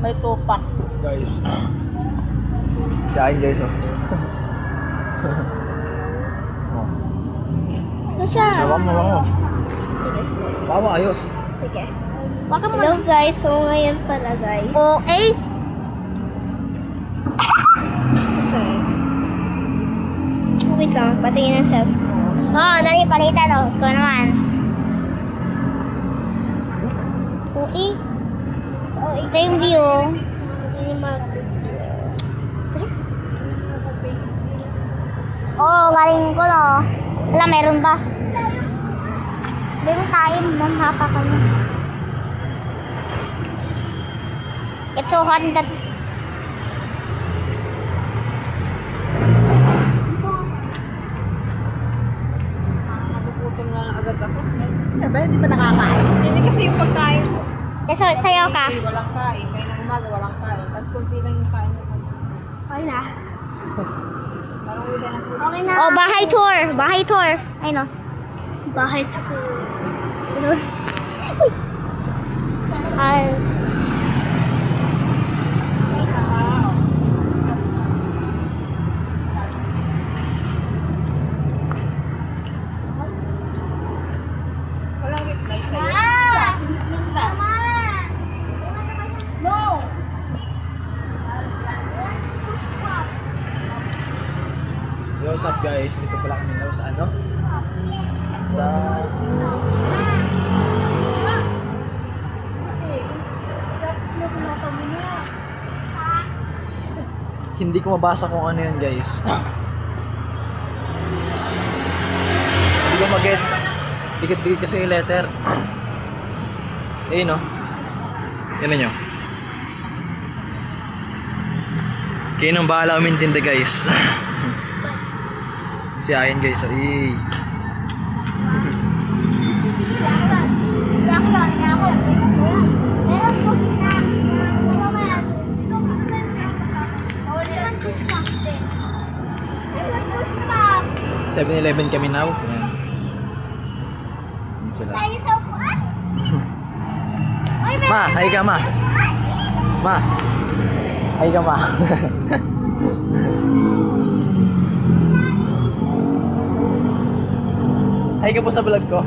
May tupak. Guys. Kain guys, oh. Ito siya. Awang mo. Sige, sige. Bawa, ayos. Sige. Hello guys, so ngayon pala guys. Okay. Sorry. Wait lang, patingin ang cellphone. Oo, dali palitan oh. Ikaw naman. Okay. So, ito yung view. Hindi galing ko no. Wala, meron ba? Meron tayo, mamhapa kami. Ito, Honda. Nagugutom na lang agad ako. Ba, hindi pa nakakain. Hindi kasi yung pagkain mo. So, sayaw ka. Walang kain. Kaya ng umaga, walang kain. Tapos kunti lang yung kain mo. Okay na. Parang wala na po. Okay na. Oh, bahay tour. Bahay tour. Ay, no. Bahay tour. Ay. Walang reply sa'yo. Mama! No! Yo, what's up guys? Dito pala kami na sa ano? Sa... Hindi ko mabasa kung ano yun guys. Hindi ko magets. Dikit-dikit kasi yung letter. Eh no? Yan nyo. Kayo nang bahala umintindi guys. Si Ayan guys, so Meron po kita. 7-Eleven kami now. Ayan. Ayan sila. Tayo sa upuan? Ma, hay ka ma. Ma. Hay ka ma. Hay ka po sa vlog ko.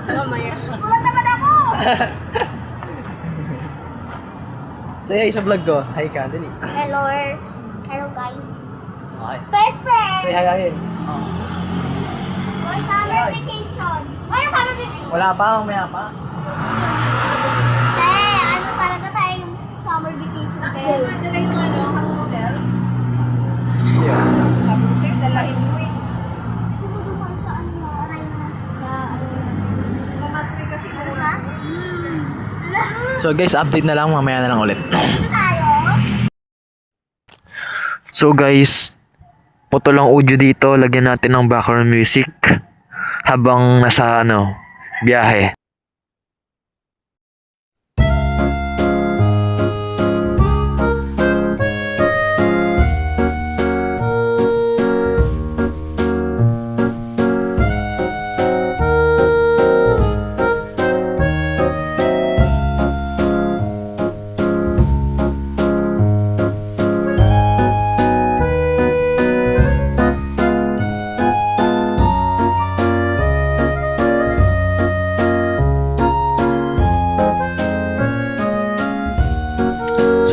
Mamaya. Ulan naman ako! Say hi sa vlog ko. Hay ka, dali. Hello. Hello guys. Okay. Best friend! Say hi again. Oh. For summer vacation. Wala summer vacation. Wala pa, umaya pa. Ano talaga tayo yung summer vacation kayo? Dala yung ano, hot noodles. Yeah. Sabi ko sa'yo, dalahin mo eh. Gusto mo dumaan sa ano na aray na Mamasri kasi mura. So guys, update na lang, mamaya na lang ulit. Dito tayo. So guys, putol ang audio dito, lagyan natin ng background music habang nasa biyahe.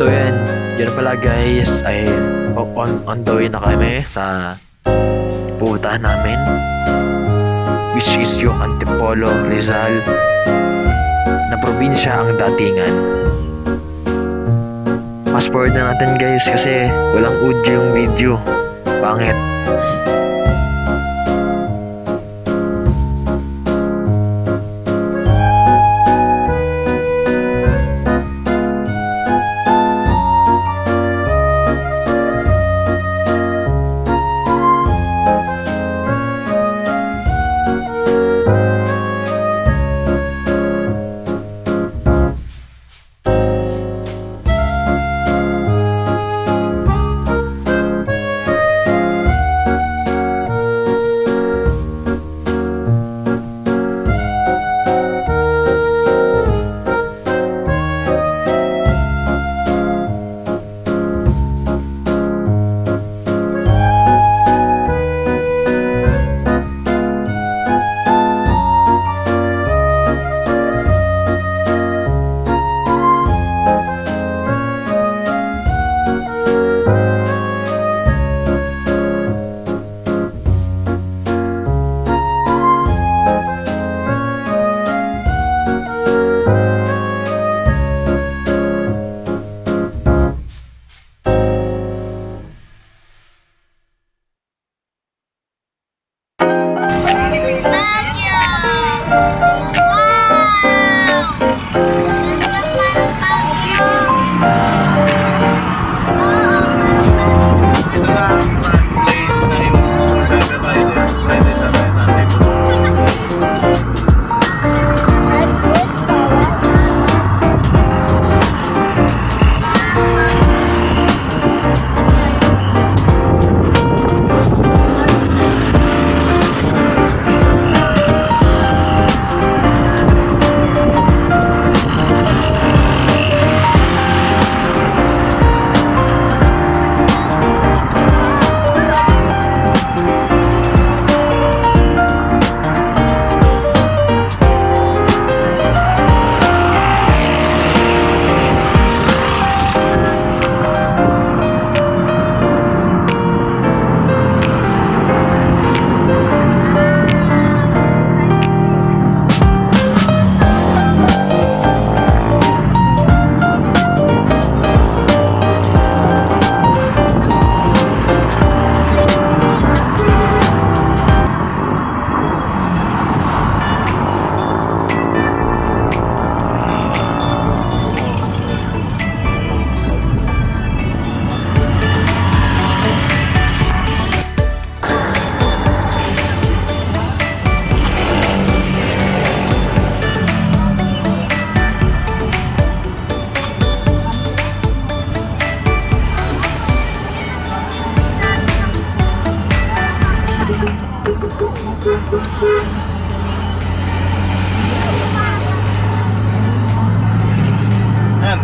So yan pala guys, ay on the way na kami sa pupuntahan namin, which is yung Antipolo, Rizal na probinsya ang datingan. Fast forward na natin guys kasi walang audio yung video, pangit.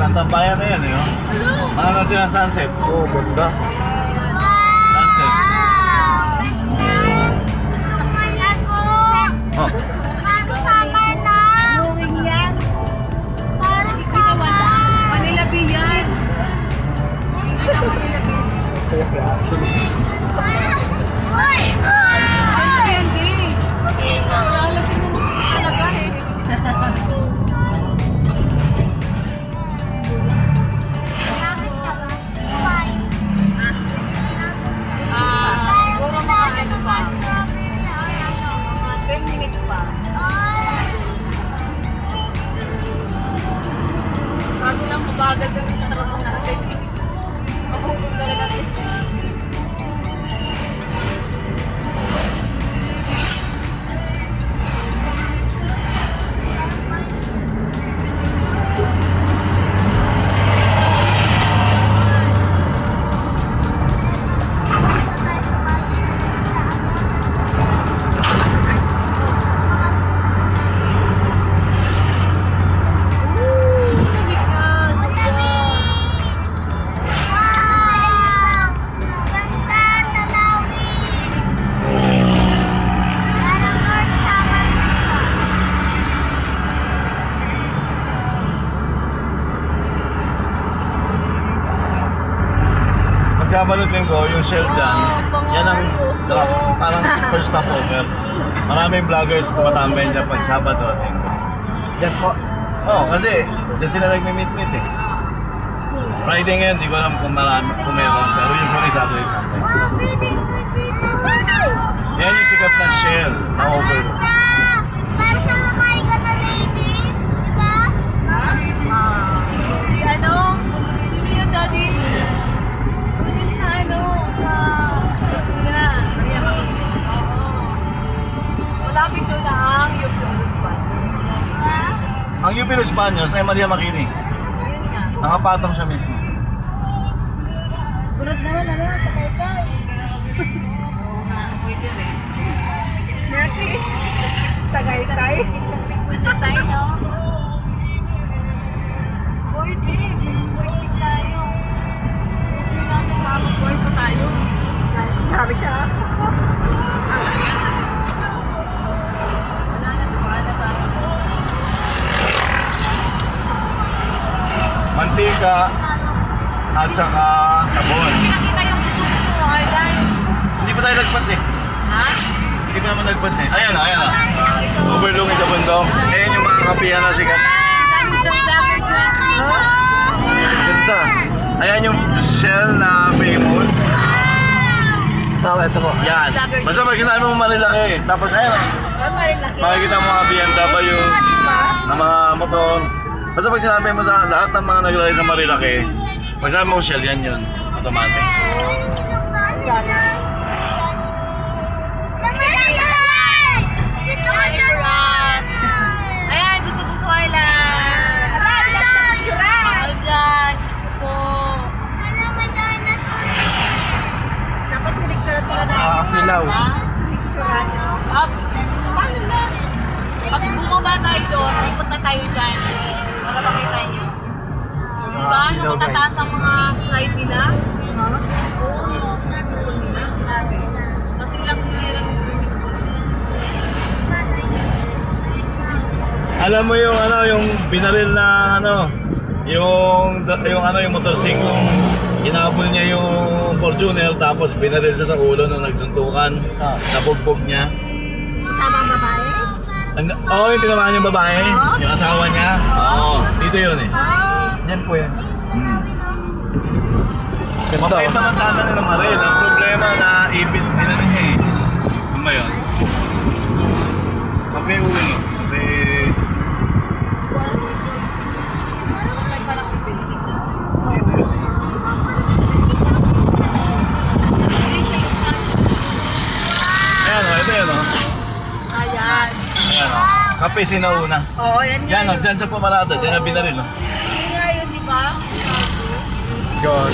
Parang tambayan na yan, eh. Oh. Manonood sila ng sunset. Oo, ganda. Sunset. Oh. Parang summer na. Moving yan. Parang summer. Manila Bay yan. Hindi na Manila Bay. Uy! Ay, hindi. Lalasin mo talaga eh. Siguro mga ano pa. Mga 10 minutes pa. Kasi lang mabagal kami sa trabaho natin. Mahugot talaga natin. Magkabalot ko yung shell dyan. Yan ang drop, parang first stopover. Maraming vloggers tumatambay dyan pag Sabado at Linggo. Yan po. Oo, kasi dyan sila nagme-meet-meet eh. Friday ngayon, di ko alam kung marami, kung meron. Pero usually Saturday, Sunday. Yan yung sikat na shell na overload. Parang siya nakain ka na lady. Diba? Si ano? Sino yung daddy? Ano yun sa ano? Sa Laguna. Oo. Malapit doon na ang yung Spot. Ang UP Los Baños ay Maria Makini. Yun nga. Nakapatong siya mismo. Sunod naman ano? Tagaytay. Oo nga. Pwede rin. Nertis. Tagaytay. Tagaytay, no? Pwede. Pwede tayo. Pwede natin makapag-board pa tayo. Sabi siya. Wala na. Wala tayo. Mantika at saka sabon. Pinakita yung gusto-gusto mo, guys. Hindi pa tayo lagpas eh. Ha? Hindi pa naman lagpas eh. Ayan na, ayan na. Ito. Overlooking sa bundok. Ayan yung mga kapihan na sikat. Daming vlogger dyan. Ganda. Ayan yung shell na famous. Tama, ito po. Yan. Basta pag sinabi mo Marilaki. Tapos ayan, makikita mo mga BMW na mga motor. Basta pag sinabi mo sa lahat ng mga nag-ride sa Marilaki, pag sinabi mo shell, yan yun. Automatic. Ayan, gusto-gusto Island. Mahal dyan. Gusto ko. Dapat piniktura na. Silaw. Ha? Paano na? Pag bumaba tayo doon, punta tayo dyan. Para makita niyo. Kung gaano Silaw, katataas guys. ang mga slide nila. Oo, yung swimming pool nila. Kasi ilang nila ng swimming pool. Alam mo yung ano, yung binaril na ano, yung ano, yung motorsiklo. Hinabol niya yung Fortuner tapos binaril siya sa ulo nung nagsuntukan. Nabugbog niya. Tama babae? Oo, yung tinamaan yung babae, yung asawa niya. Oo, dito yun eh. Yan po yan. Mabait naman sana nila Maril. Ang problema na ipit nila niya eh. Ano ba yun? Kape ulo. Kape... May parang building na. Dito yun eh. Ayan o, ito yun o. Ayan. Ayan o. Kape sinauna. Oo, yan nga. Yan o, dyan sa pumarada. Dyan na binaril o. Yun nga yun, di ba? God.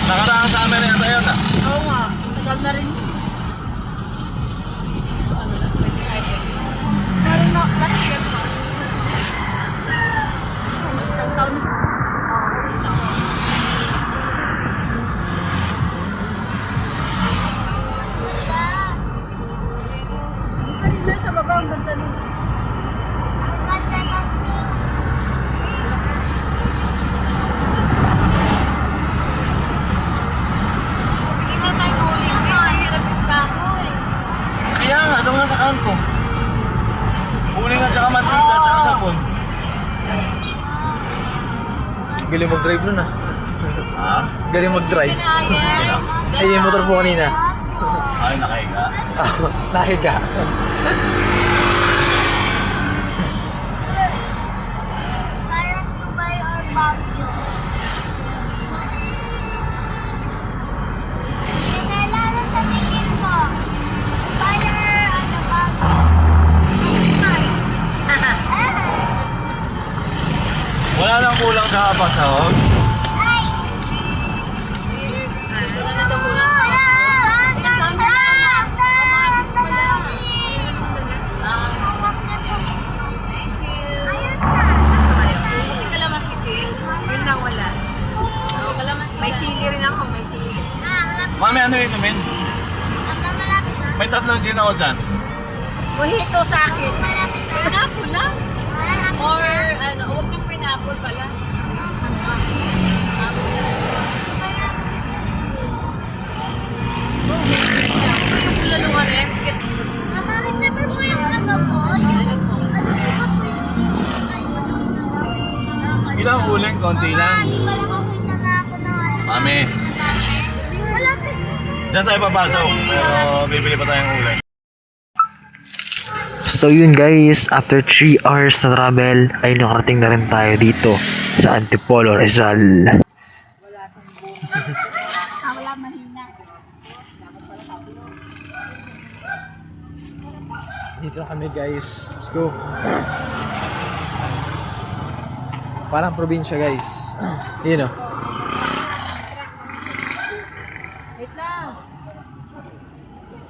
Nakaraan sa amin yata yun ah. Oo nga. Tagal na rin. Ano na, 25 years. Parang last year pa. Isang taon. Galing mag-drive nun ah. Ha? Galing mag-drive. Kinayan. Ay, yung motor po kanina. Ay, nakahiga. Nahiga. Parang Dubai or Baguio. Kinalala sa tingin mo. Parang ano Baguio. Wala nang kulang sa pasahod. Ay! Wala na daw muna. Thank you. May kalamansi, sis? Yun lang wala. Oo, kalamansi. May sili rin ako, may sili. Mami, ano yung inumin? May 3 gin ako dyan. Mojito sa akin. Pineapple na? Or ano, huwag yung pineapple pala. Yung lalungan rin, sige. Remember mo yung ano po? Ilang uling? Konti lang. Hindi pala makita na ako ng ano. Mami, Wala ka. dyan tayo papasok. Pero bibili pa tayong uling. So yun guys, after 3 hours na travel, ay nakarating na rin tayo dito sa Antipolo, Rizal. Wala mahina. Dito na kami guys. Let's go. Parang probinsya guys. Yun o. Wait lang.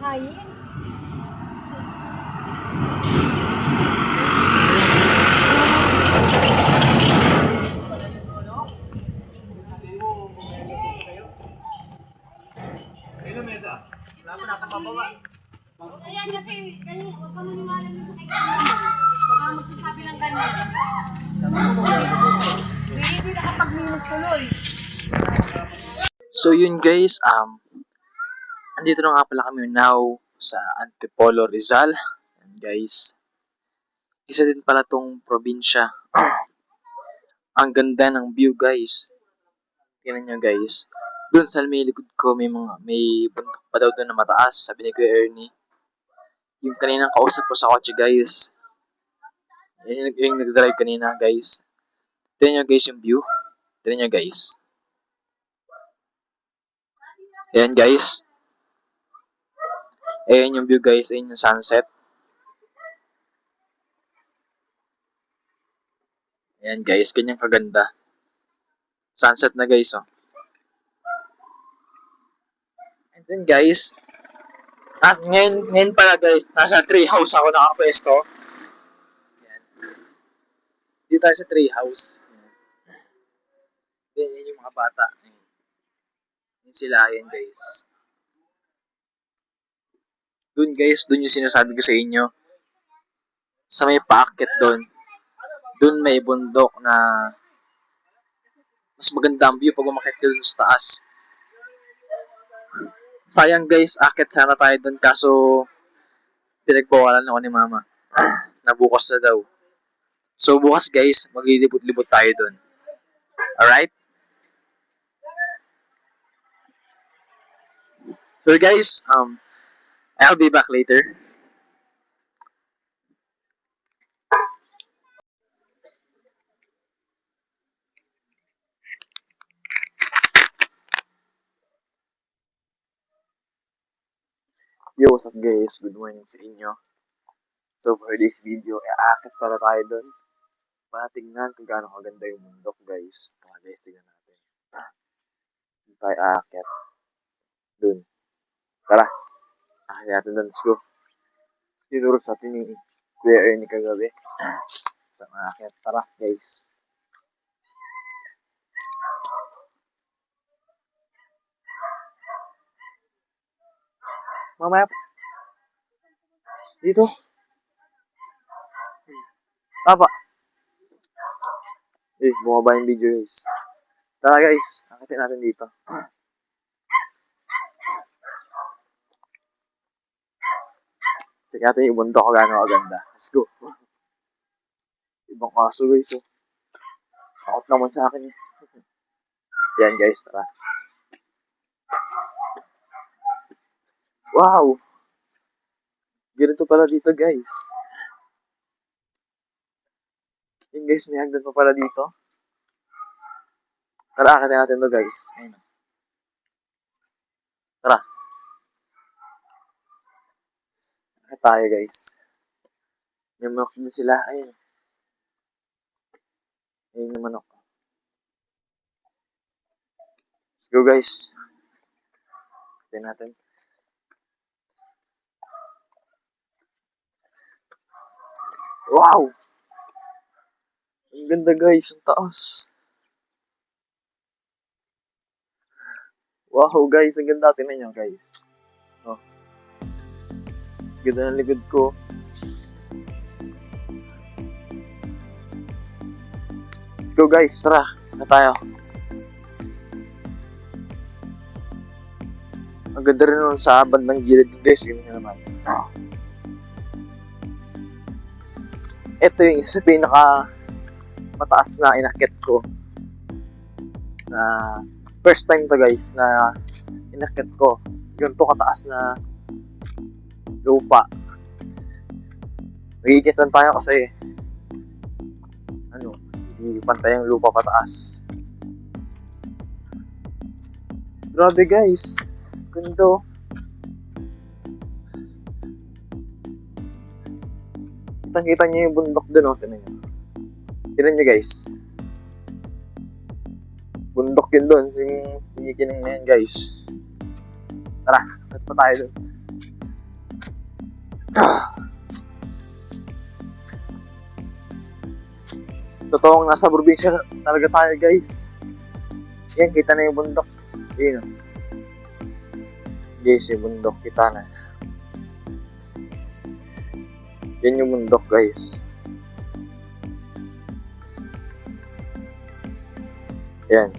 Kain. Ilang mesa? Ayan kasi, huwag ka maniwala nito kay Kanya. Huwag ka magsasabi ng ganyan. Hindi nakapag-minus tuloy. So yun guys, andito na nga pala kami now sa Antipolo, Rizal. And guys, isa din pala tong probinsya. Ang ganda ng view guys. Tingnan nyo guys. Doon sa may likod ko may bundok pa daw doon na mataas. Sabi ni Kuya Ernie. Yung kaninang kausap ko sa kotse guys. Yung nag-drive kanina guys. Tingnan nyo guys yung view. Tingnan nyo guys. Ayan guys. Ayan yung view guys. Ayan yung sunset. Ayan guys. Kanyang kaganda. Sunset na guys oh. And then guys. Ngayon pala guys. Nasa tree house ako nakapwesto. Ayan. Dito tayo sa tree house. Ayan yung mga bata. Ayan. Ayan sila. Ayan guys. Doon guys, doon yung sinasabi ko sa inyo. Sa may paakyat doon. Doon may bundok na mas maganda ang view pag umakyat ka doon sa taas. Sayang guys, akyat sana tayo doon kaso pinagbawalan ako ni mama. Nabukas na daw. So bukas guys, maglilibot-libot tayo doon. Alright? So guys, I'll be back later. Yo, what's up guys? Good morning sa inyo. So for this video, aakit pala tayo doon. Para tingnan kung gaano kaganda yung bundok guys. Tara guys, tingnan natin. Doon tayo aakit. Doon. Tara. Aakit natin doon. Let's go. Tinuro sa atin ni Kuya Ernie kagabi. Sa aakit. Tara guys. Mamaya. Dito. Papa. Bumaba yung video guys. Tara guys. Akitin natin dito. Check natin yung bundok kung gaano kaganda. Let's go. Ibang kaso guys oh. Takot naman sa akin eh. Yan guys, tara. Wow! Ganito pala dito guys. Yan guys, may hagdan pa pala dito. Tara, akitin natin to guys. Ayun. Tara. Akit tayo guys. May manok din sila. Ayun. Ayun yung manok. Let's go guys. Akitin natin. Wow! Ang ganda guys, ang taas. Wow guys, ang ganda. Tingnan nyo guys. Oh. Ganda ng likod ko. Let's go guys, tara. Na tayo. Ang ganda rin nun sa bandang gilid guys. Tingnan nyo naman. Oh. Ito yung isa sa pinaka mataas na inakit ko. Na first time to guys na inakit ko. Yun to kataas na lupa. Nagigit lang tayo kasi hindi pantay ang lupa pataas. Grabe guys. Ganda. Kita niyo yung bundok dun, oh. Tignan niyo. Tignan niyo guys. Bundok yun dun. Yung pinikining na yan guys. Tara, at pa tayo dun. Totoong nasa probinsya talaga tayo guys. Yan, kita na yung bundok. Yun. Guys, yung bundok. Kita na. Yan yung bundok guys. Yan.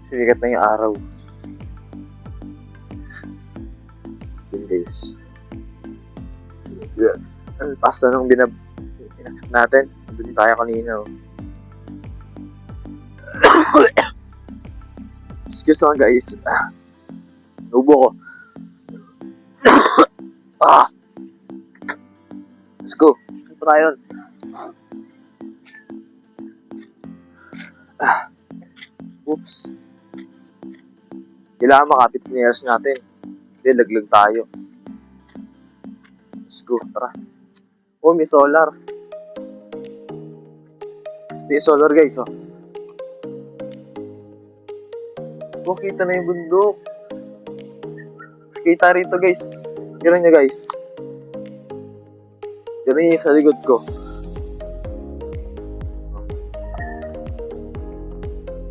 Sinikat na yung araw. Yan guys. Yan. Ang taas na nung inakit natin. Doon tayo kanina. Oh. Excuse me guys. Nubo ko. Let's go. Ano pa tayo? Oops. Kailangan makapit yung ears natin. Hindi, laglag tayo. Let's go. Tara. Oh, may solar. May solar guys, oh. Oh, kita na yung bundok. Kita rito guys. Tignan nyo guys. Tignan nyo sa likod ko.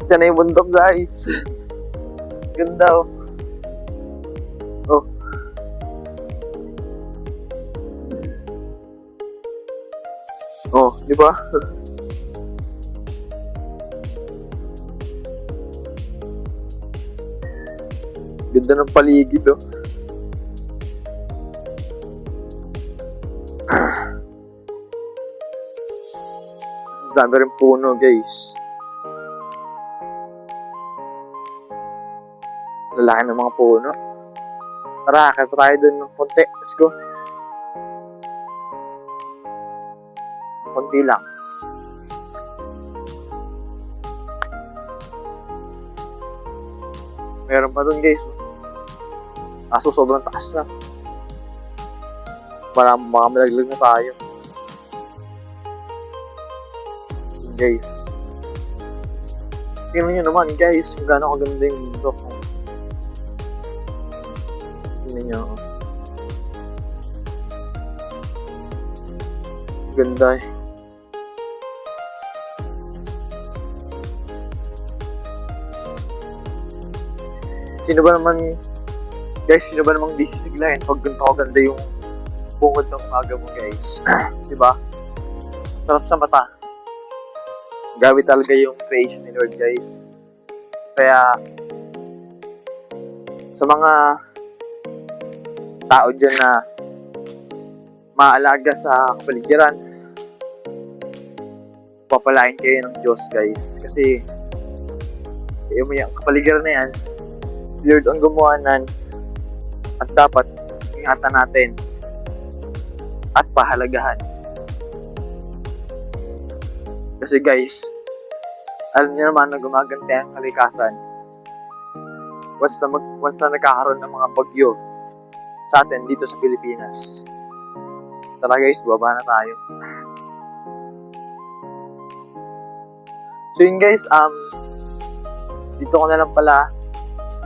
Kita na yung bundok guys. Ganda oh. Oh. Oh, di ba? Ganda ng paligid oh. Dami rin puno guys. Lalaki ng mga puno. Tara, kaya pa tayo dun ng konti. Let's go. Konti lang. Meron pa dun guys. Kaso sobrang taas na. Baka malaglag na tayo. Guys. Tingnan nyo naman guys kung gaano kaganda yung bundok. Tingnan nyo. Ganda eh. Sino ba naman disisiglahin pag ganito kaganda yung bungod ng umaga mo guys. Diba? Sarap sa mata. Gabi talaga yung creation ni Lord guys. Kaya sa mga tao dyan na maalaga sa kapaligiran, papalain kayo ng Diyos, guys. Kasi, yung may kapaligiran na yan, si Lord ang gumawa nan, at dapat ingatan natin at pahalagahan. Kasi guys, alam niyo naman na gumaganti ang kalikasan. Once na nagkakaroon ng mga bagyo sa atin dito sa Pilipinas. Tara guys, baba na tayo. So yun guys, dito ko na lang pala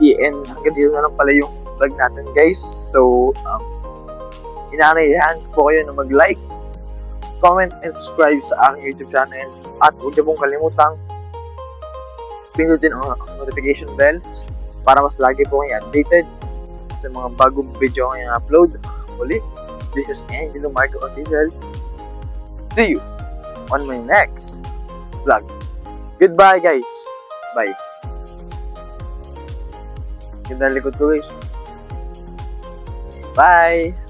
i-end. Hanggang dito na lang pala yung vlog natin guys. So, inaanayahan po kayo na mag-like, comment, and subscribe sa aking YouTube channel. At huwag niyo pong kalimutang pindutin ang notification bell para mas lagi po kayo updated sa mga bagong video ang upload. Uli, this is Angelo Marco Official. See you on my next vlog. Goodbye guys. Bye. Ganda likod ko guys. Bye.